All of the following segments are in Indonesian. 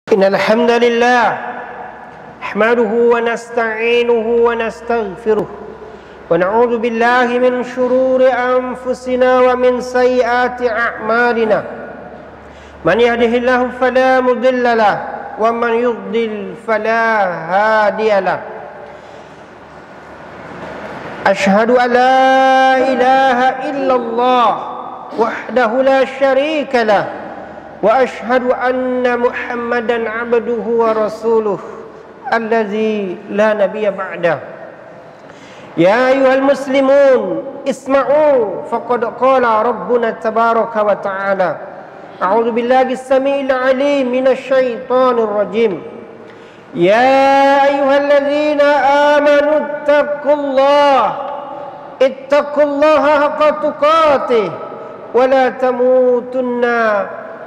إن الحمد لله نحمده ونستعينه ونستغفره ونعوذ بالله من شرور أنفسنا ومن سيئات أعمالنا من يهده الله فلا مضل له ومن يضلل فلا هادي له أشهد أن لا إله إلا الله وحده لا شريك له وأشهد أن محمدا عبده ورسوله الذي لا نبي بعده يا أيها المسلمون اسمعوا فقد قال ربنا تبارك وتعالى أعوذ بالله السميع العليم من الشيطان الرجيم يا أيها الذين آمنوا اتقوا الله حق تقاته ولا تموتن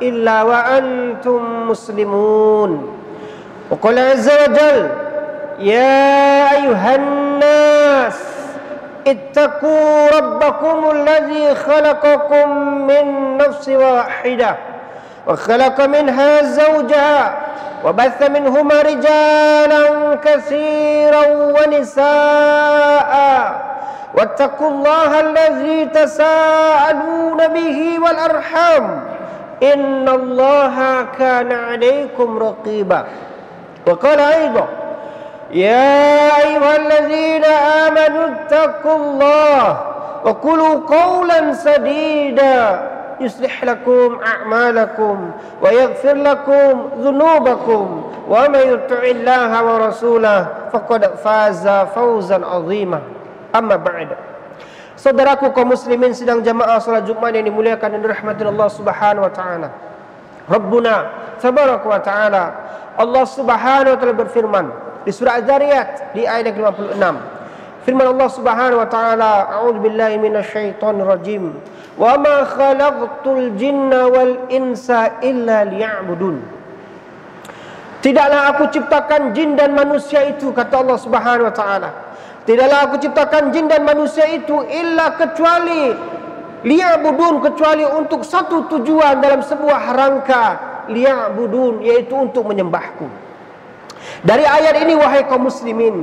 إلا وأنتم مسلمون وقال عز وجل يا أيها الناس اتقوا ربكم الذي خلقكم من نفس واحدة وخلق منها زوجها وبث منهما رجالا كثيرا ونساء واتقوا الله الذي تساءلون به والأرحام إن الله كان عليكم رقيبا وقال أيضا يا أيها الذين آمنوا اتقوا الله وقولوا قولا سديدا يصلح لكم أعمالكم ويغفر لكم ذنوبكم ومن يطع الله ورسوله فقد فاز فوزا عظيما أما بعد. Saudaraku kaum muslimin sedang jamaah salat Jumat yang dimuliakan dan dirahmati Allah Subhanahu wa taala. Rabbuna tabaraka wa taala, Allah Subhanahu wa taala berfirman di surah Az-Zariyat di ayat 56. Firman Allah Subhanahu wa taala, a'udzu billahi minasyaitonir rajim. Wa ma khalaqtul jinna wal insa illa liya'budun. Tidaklah aku ciptakan jin dan manusia itu, kata Allah Subhanahu wa taala. Tidaklah aku ciptakan jin dan manusia itu illa kecuali liya'budun, kecuali untuk satu tujuan dalam sebuah rangka liya'budun, yaitu untuk menyembahku. Dari ayat ini wahai kaum muslimin,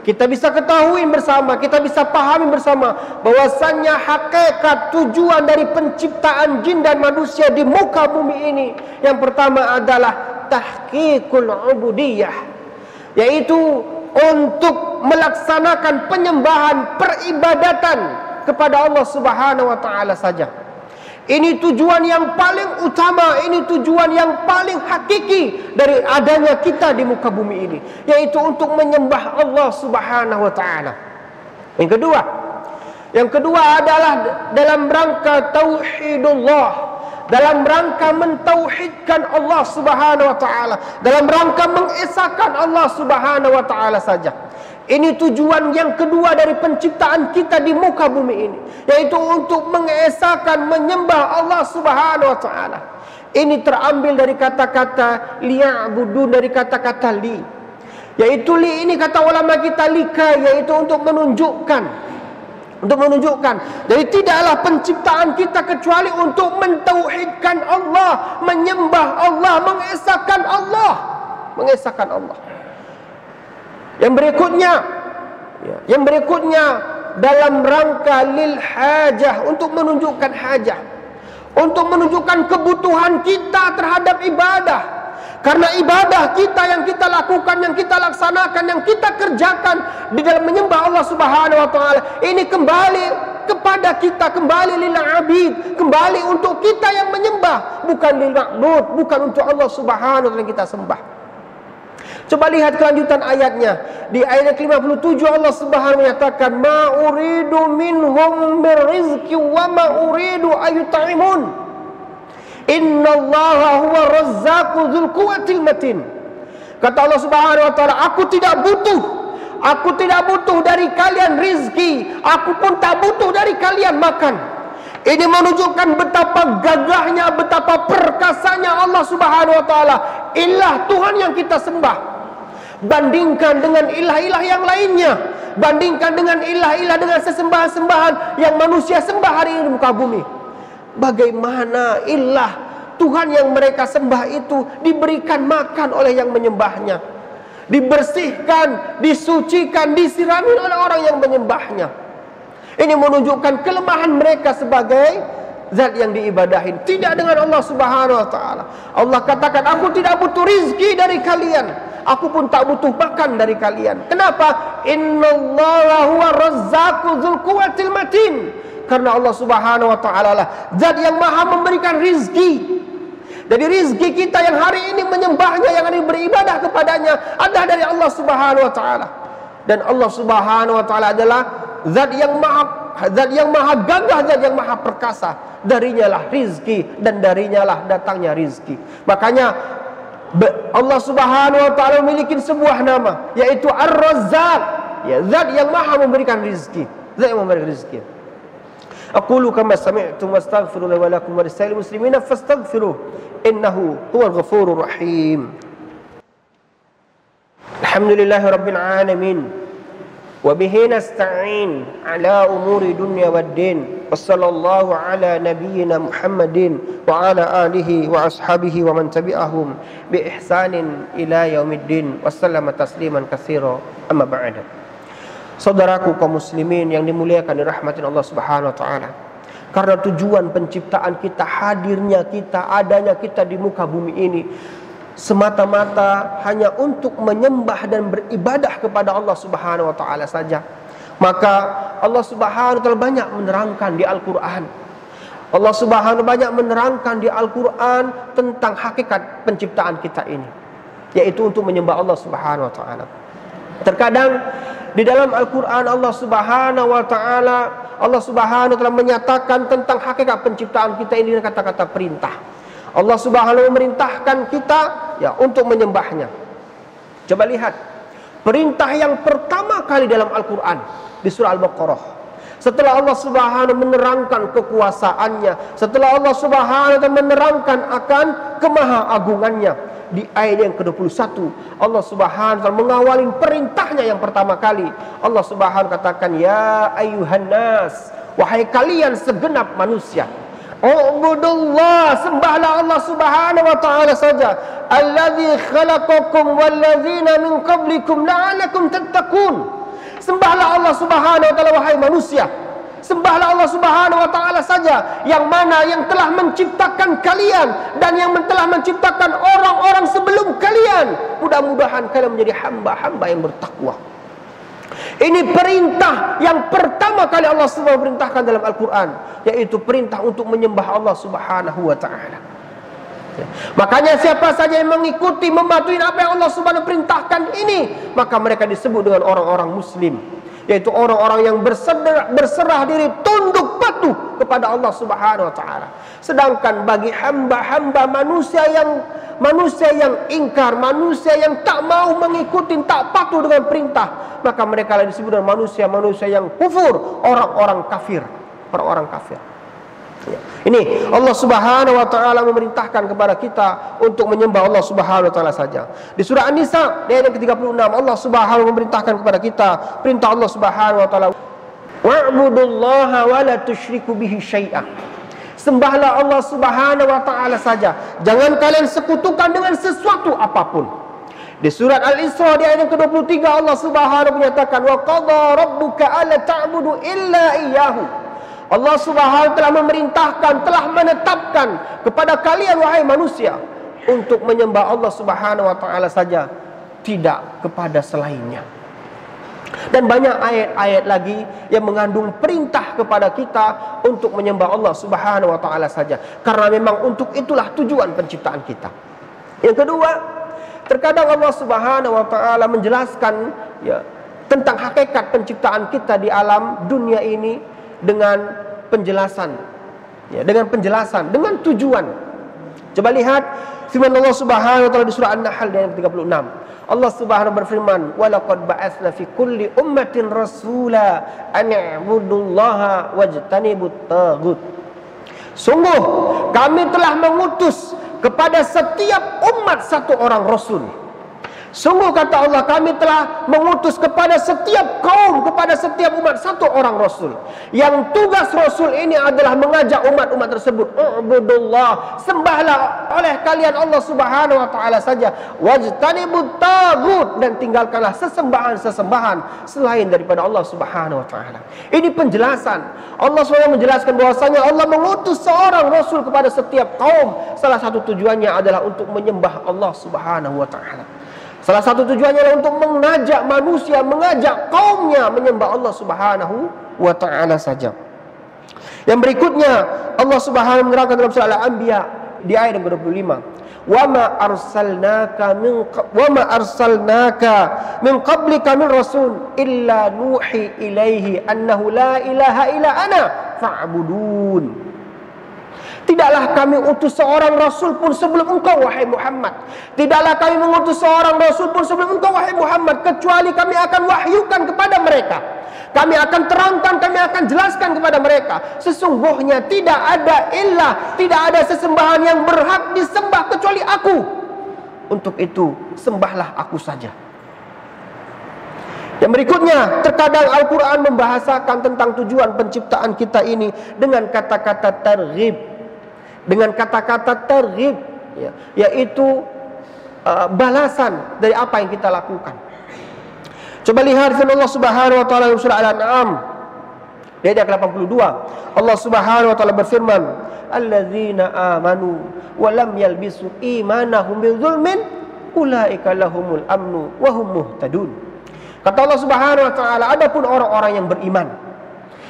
kita bisa ketahui bersama, kita bisa pahami bersama bahwasannya hakikat tujuan dari penciptaan jin dan manusia di muka bumi ini, yang pertama adalah tahqiqul ubudiyah, yaitu untuk melaksanakan penyembahan, peribadatan kepada Allah Subhanahu wa taala saja. Ini tujuan yang paling utama, ini tujuan yang paling hakiki dari adanya kita di muka bumi ini, yaitu untuk menyembah Allah Subhanahu wa taala. Yang kedua adalah dalam rangka tauhidullah, dalam rangka mentauhidkan Allah Subhanahu wa taala, dalam rangka mengesahkan Allah Subhanahu wa taala saja. Ini tujuan yang kedua dari penciptaan kita di muka bumi ini, yaitu untuk mengesahkan, menyembah Allah Subhanahu wa taala. Ini terambil dari kata-kata liya'budun, dari kata-kata li. Yaitu li ini kata ulama kita lika, yaitu untuk menunjukkan. Jadi tidaklah penciptaan kita kecuali untuk mentauhidkan Allah, menyembah Allah, mengesahkan Allah. Yang berikutnya dalam rangka lil hajah, untuk menunjukkan hajah, untuk menunjukkan kebutuhan kita terhadap ibadah. Karena ibadah kita yang kita lakukan, yang kita laksanakan, yang kita kerjakan di dalam menyembah Allah Subhanahu wa taala, ini kembali kepada kita, kembali lil abid, kembali untuk kita yang menyembah, bukan lil ma'bud, bukan untuk Allah Subhanahu wa taala yang kita sembah. Coba lihat kelanjutan ayatnya. Di ayat 57 Allah Subhanahu menyatakan, ma uridu minhum birrizqi wa ma uridu ayut'imun. Innallaha huwa razzaqu dzul quwwatil matin. Kata Allah Subhanahu wa taala, aku tidak butuh dari kalian rizki, aku pun tak butuh dari kalian makan. Ini menunjukkan betapa gagahnya, betapa perkasanya Allah Subhanahu wa taala, ilah Tuhan yang kita sembah. Bandingkan dengan ilah-ilah yang lainnya, bandingkan dengan ilah-ilah, dengan sesembahan-sembahan yang manusia sembah hari ini di muka bumi. Bagaimana ilah Tuhan yang mereka sembah itu diberikan makan oleh yang menyembahnya, dibersihkan, disucikan, disirami oleh orang yang menyembahnya. Ini menunjukkan kelemahan mereka sebagai zat yang diibadahin, tidak dengan Allah Subhanahu wa taala. Allah katakan, aku tidak butuh rizki dari kalian, aku pun tak butuh makan dari kalian. Kenapa? Innallaha huwa razzaqu dzul quwwatil matin. Karena Allah Subhanahu wa taala lah zat yang maha memberikan rizki. Jadi rizki kita yang hari ini menyembahnya, yang hari ini beribadah kepadanya adalah dari Allah Subhanahu wa taala. Dan Allah Subhanahu wa taala adalah zat yang maha gagah, zat yang maha perkasa. Darinya lah rizki dan darinya lah datangnya rizki. Makanya Allah Subhanahu wa taala memiliki sebuah nama, yaitu Ar-Razzaq, ya, zat yang maha memberikan rizki, zat yang memberikan rizki. Aqulu kama sami'tum wastaghfirullaha wa lakum wa lisa'il muslimina fastaghfiruh innahu huwal ghafurur rahim. Alhamdulillahi rabbil alamin wa bihi nasta'in ala umuri dunya waddin. Wassallallahu ala nabiyyina Muhammadin wa ala alihi wa ashabihi wa man tabi'ahum bi ihsanin ila yaumiddin. Wassalamu tasliman katsira. Amma ba'da. Saudaraku kaum muslimin yang dimuliakan dirahmati Allah Subhanahu wa taala. Karena tujuan penciptaan kita, hadirnya kita, adanya kita di muka bumi ini semata-mata hanya untuk menyembah dan beribadah kepada Allah Subhanahu wa taala saja. Maka Allah Subhanahu wa taala banyak menerangkan di Al-Qur'an. Allah Subhanahu wa taala banyak menerangkan di Al-Qur'an tentang hakikat penciptaan kita ini, yaitu untuk menyembah Allah Subhanahu wa taala. Terkadang di dalam Al-Quran Allah Subhanahu wa taala menyatakan tentang hakikat penciptaan kita ini dengan kata-kata perintah. Allah Subhanahu memerintahkan kita ya untuk menyembahnya. Coba lihat perintah yang pertama kali dalam Al-Quran di surah Al-Baqarah. Setelah Allah Subhanahu menerangkan kekuasaannya, setelah Allah Subhanahu menerangkan akan kemahaagungannya, di ayat yang ke-21 Allah Subhanahu wa taala mengawali perintahnya yang pertama kali. Allah Subhanahu katakan, ya ayyuhan nas, wahai kalian segenap manusia, ubudullah, sembahlah Allah Subhanahu wa taala saja, alladzi khalaqakum walladzina min qablikum la'allakum tattaqun. Sembahlah Allah Subhanahu wa taala wahai manusia, sembahlah Allah Subhanahu wa taala saja, yang mana yang telah menciptakan kalian dan yang telah menciptakan orang-orang sebelum kalian. Mudah-mudahan kalian menjadi hamba-hamba yang bertakwa. Ini perintah yang pertama kali Allah Subhanahu perintahkan dalam Al-Quran, yaitu perintah untuk menyembah Allah Subhanahu wa taala. Makanya siapa saja yang mengikuti, mematuhi apa yang Allah Subhanahu perintahkan ini, maka mereka disebut dengan orang-orang muslim, yaitu orang-orang yang berserah diri, tunduk patuh kepada Allah Subhanahu wa taala. Sedangkan bagi hamba-hamba manusia yang ingkar, manusia yang tak mau mengikuti, tak patuh dengan perintah, maka mereka disebut dengan manusia-manusia yang kufur, orang-orang kafir, orang-orang kafir. Ya. Ini Allah Subhanahu wa taala memerintahkan kepada kita untuk menyembah Allah Subhanahu wa taala saja. Di surah An-Nisa ayat yang ke-36 Allah Subhanahu memerintahkan kepada kita, perintah Allah Subhanahu wa taala, wa'budullaha wa la tusyriku bihi syai'a. Sembahlah Allah Subhanahu wa taala saja, jangan kalian sekutukan dengan sesuatu apapun. Di surat Al-Isra di ayat yang ke-23 Allah Subhanahu menyatakan, wa qadha rabbuka alla ta'budu illa iyyahu. Allah Subhanahu telah memerintahkan, telah menetapkan kepada kalian wahai manusia untuk menyembah Allah Subhanahu wa taala saja, tidak kepada selainnya. Dan banyak ayat-ayat lagi yang mengandung perintah kepada kita untuk menyembah Allah Subhanahu wa taala saja, karena memang untuk itulah tujuan penciptaan kita. Yang kedua, terkadang Allah Subhanahu wa taala menjelaskan ya tentang hakikat penciptaan kita di alam dunia ini dengan penjelasan, ya, dengan tujuan. Coba lihat firman Allah Subhanahu wa taala di surah An-Nahl ayat 36. Allah Subhanahu berfirman, "Wa laqad ba'atsna fi kulli ummatin rasula an i'budullaha wajtanibut taghut." Sungguh kami telah mengutus kepada setiap umat satu orang rasul. Sungguh kata Allah, kami telah mengutus kepada setiap kaum, kepada setiap umat satu orang Rasul. Yang tugas Rasul ini adalah mengajak umat-umat tersebut, Ubudullah, sembahlah oleh kalian Allah Subhanahu wa ta'ala saja, wajtanibut tagut, dan tinggalkanlah sesembahan-sesembahan selain daripada Allah Subhanahu wa ta'ala. Ini penjelasan. Allah SWT menjelaskan bahwasanya Allah mengutus seorang Rasul kepada setiap kaum. Salah satu tujuannya adalah untuk menyembah Allah Subhanahu wa ta'ala. Salah satu tujuannya adalah untuk mengajak manusia, mengajak kaumnya menyembah Allah Subhanahu wa ta'ala saja. Yang berikutnya, Allah Subhanahu menerangkan dalam surah Al-Anbiya di ayat yang ke-25, "Wa ma arsalnaka min qablika min rasul illa nuhi ilaihi annahu la ilaha illa ana fa'budun." Tidaklah kami utus seorang Rasul pun sebelum engkau, wahai Muhammad. Tidaklah kami mengutus seorang Rasul pun sebelum engkau, wahai Muhammad, kecuali kami akan wahyukan kepada mereka. Kami akan terangkan, kami akan jelaskan kepada mereka. Sesungguhnya tidak ada ilah, tidak ada sesembahan yang berhak disembah kecuali aku. Untuk itu, sembahlah aku saja. Yang berikutnya, terkadang Al-Quran membahasakan tentang tujuan penciptaan kita ini dengan kata-kata targhib. Dengan kata-kata targhib, ya, yaitu balasan dari apa yang kita lakukan. Coba lihat firman Allah Subhanahu wa ta'ala dalam surah Al-An'am di ayat 82. Allah Subhanahu wa ta'ala berfirman, "Alladzina amanu wa lam yalbisu imanahum bidzulmin ulaika lahumul amnu wa hum muhtadun." Kata Allah Subhanahu wa ta'ala, adapun orang-orang yang beriman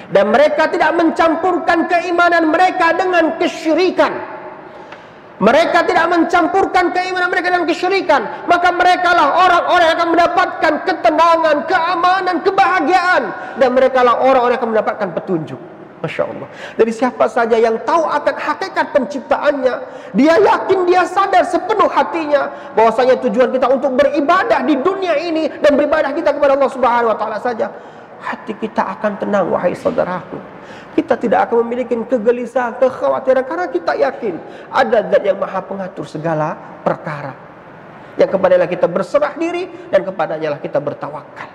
dan mereka tidak mencampurkan keimanan mereka dengan kesyirikan, mereka tidak mencampurkan keimanan mereka dengan kesyirikan, maka merekalah orang-orang yang akan mendapatkan ketenangan, keamanan, kebahagiaan, dan merekalah orang-orang yang akan mendapatkan petunjuk. Masya Allah. Jadi siapa saja yang tahu akan hakikat penciptaannya, dia yakin, dia sadar sepenuh hatinya bahwasanya tujuan kita untuk beribadah di dunia ini dan beribadah kita kepada Allah Subhanahu wa ta'ala saja, hati kita akan tenang, wahai saudaraku. Kita tidak akan memiliki kegelisahan, kekhawatiran, karena kita yakin ada zat yang maha pengatur segala perkara, yang kepadanya kita berserah diri dan kepadanya kita bertawakal.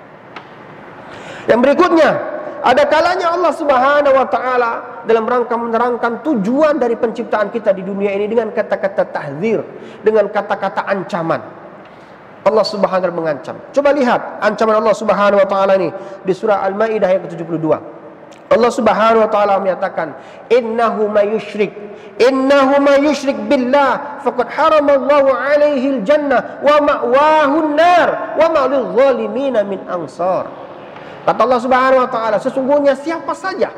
Yang berikutnya, ada kalanya Allah Subhanahu wa ta'ala dalam rangka menerangkan tujuan dari penciptaan kita di dunia ini dengan kata-kata tahdzir, dengan kata-kata ancaman. Allah Subhanahu wa ta'ala mengancam. Coba lihat ancaman Allah Subhanahu wa ta'ala ini di surah Al-Maidah ayat ke-72. Allah Subhanahu wa ta'ala menyatakan, innahu may yusyrik billah faqad haramallahu alaihi al-jannah wa ma'wahu an-nar wa ma lidh-dhalimin min ansar. Kata Allah Subhanahu wa ta'ala, sesungguhnya siapa saja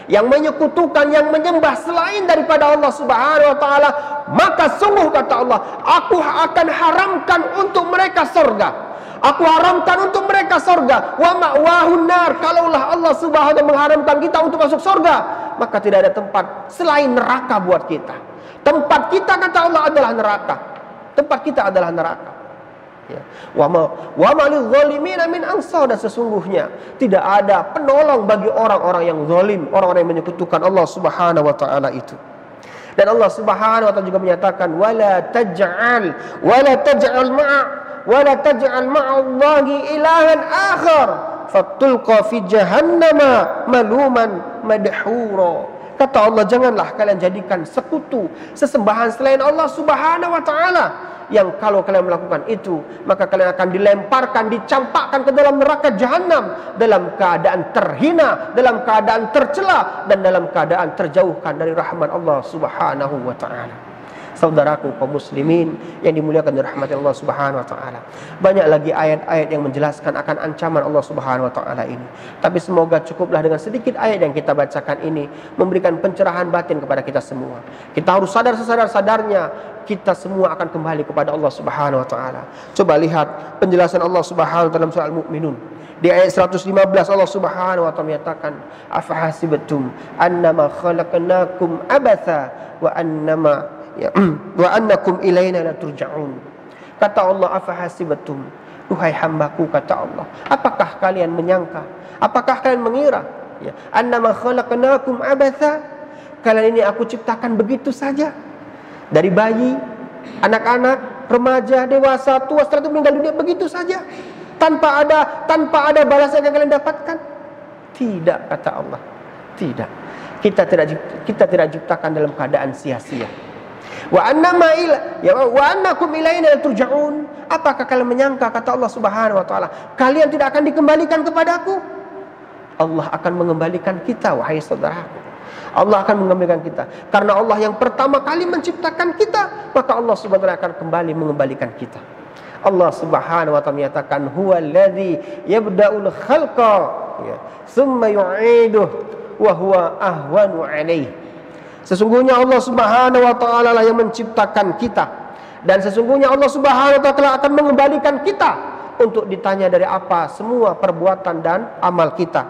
yang menyekutukan, yang menyembah selain daripada Allah Subhanahu wa ta'ala, maka sungguh kata Allah, aku akan haramkan untuk mereka surga. Aku haramkan untuk mereka surga. Wa ma'wahun nar. Kalaulah Allah Subhanahu wa ta'ala mengharamkan kita untuk masuk surga, maka tidak ada tempat selain neraka buat kita. Tempat kita kata Allah adalah neraka. Tempat kita adalah neraka. Ya. Wa ma lidh-dhalimin min ansar, dan sesungguhnya tidak ada penolong bagi orang-orang yang zalim, orang-orang yang menyekutukan Allah Subhanahu wa ta'ala itu. Dan Allah Subhanahu wa ta'ala juga menyatakan, wala taj'al ma'allahi ilahan akhar fatulqa fi jahannama maluman madhura. Kata Allah, janganlah kalian jadikan sekutu, sesembahan selain Allah Subhanahu wa ta'ala, yang kalau kalian melakukan itu, maka kalian akan dilemparkan, dicampakkan ke dalam neraka jahanam dalam keadaan terhina, dalam keadaan tercela, dan dalam keadaan terjauhkan dari rahmat Allah Subhanahu wa ta'ala. Saudaraku kaum muslimin yang dimuliakan dan dirahmati Allah Subhanahu wa ta'ala, banyak lagi ayat-ayat yang menjelaskan akan ancaman Allah Subhanahu wa ta'ala ini. Tapi semoga cukuplah dengan sedikit ayat yang kita bacakan ini memberikan pencerahan batin kepada kita semua. Kita harus sadar sesadar-sadarnya kita semua akan kembali kepada Allah Subhanahu wa ta'ala. Coba lihat penjelasan Allah Subhanahu wa ta'ala dalam surah Al-Mu'minun. Di ayat 115 Allah Subhanahu wa ta'ala menyatakan, afahasibtum annama khalaqnakum abatha wa annakum ilaina la turja'un. Kata Allah, afahasibatum, duhai hambaku, kata Allah, apakah kalian menyangka, apakah kalian mengira, ya, annama khalaqnakum abatha, kalian ini aku ciptakan begitu saja, dari bayi, anak-anak, remaja, dewasa, tua, setelah itu meninggal dunia begitu saja, tanpa ada balasan yang kalian dapatkan? Tidak, kata Allah. Tidak. Kita tidak diciptakan dalam keadaan sia-sia. Wa annakum ilaina turja'un. Apakah kalian menyangka, kata Allah Subhanahu wa taala, kalian tidak akan dikembalikan kepadaku? Allah akan mengembalikan kita, wahai saudaraku. Allah akan mengembalikan kita. Karena Allah yang pertama kali menciptakan kita, maka Allah Subhanahu wa taala akan kembali mengembalikan kita. Allah Subhanahu wa taala menyatakan, huwallazi yabda'ul khalqa tsumma yu'iduhu wa huwa ahwanu 'alaihi. Sesungguhnya Allah Subhanahu wa taala lah yang menciptakan kita, dan sesungguhnya Allah Subhanahu wa taala akan mengembalikan kita untuk ditanya dari apa semua perbuatan dan amal kita.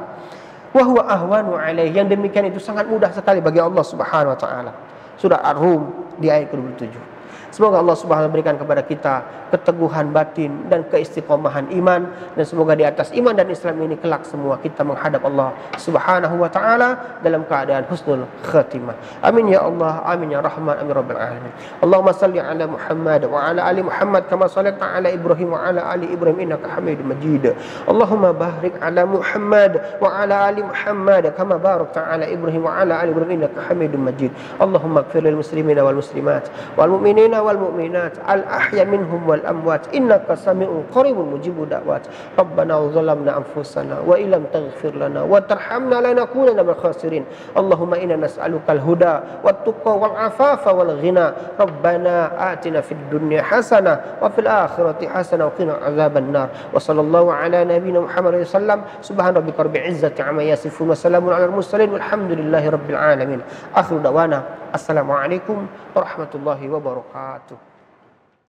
Wa huwa ahwanu 'alaihi. Yang demikian itu sangat mudah sekali bagi Allah Subhanahu wa taala. Surah Ar-Rum di ayat ke-27. Semoga Allah Subhanahu wa taala berikan kepada kita keteguhan batin dan keistiqomahan iman, dan semoga di atas iman dan Islam ini kelak semua kita menghadap Allah Subhanahu wa taala dalam keadaan husnul khatimah. Amin ya Allah, amin ya Rahman, amin rabbil alamin. Allahumma salli ala Muhammad wa ala ali Muhammad kama shallaita ala Ibrahim wa ala ali Ibrahim innaka Hamidum Majid. Allahumma barik ala Muhammad wa ala ali Muhammad kama barakta ala Ibrahim wa ala ali Ibrahim innaka Hamidum Majid. Allahumma ighfir lil muslimina wal muslimat wal mu'minina wal mu'minat al ahya minhum wal amwat innaka sami'un qaribun mujibud da'wat. Rabbana zalamna anfusana wa illam taghfir lana wa tarhamna lanakunanna minal khasirin. Allahumma inna nas'aluka al huda wat tuqa wal afafa wal ghina. Rabbana atina fid dunya hasanah wa fil akhirati hasanah wa qina azaban nar. Wa sallallahu ala nabiyyina Muhammad sallam. Subhana rabbika rabbil izzati amma yasifun wa salamun alal mursalin walhamdulillahi rabbil alamin. Akhiru da'wana assalamu alaikum warahmatullahi wabarakatuh.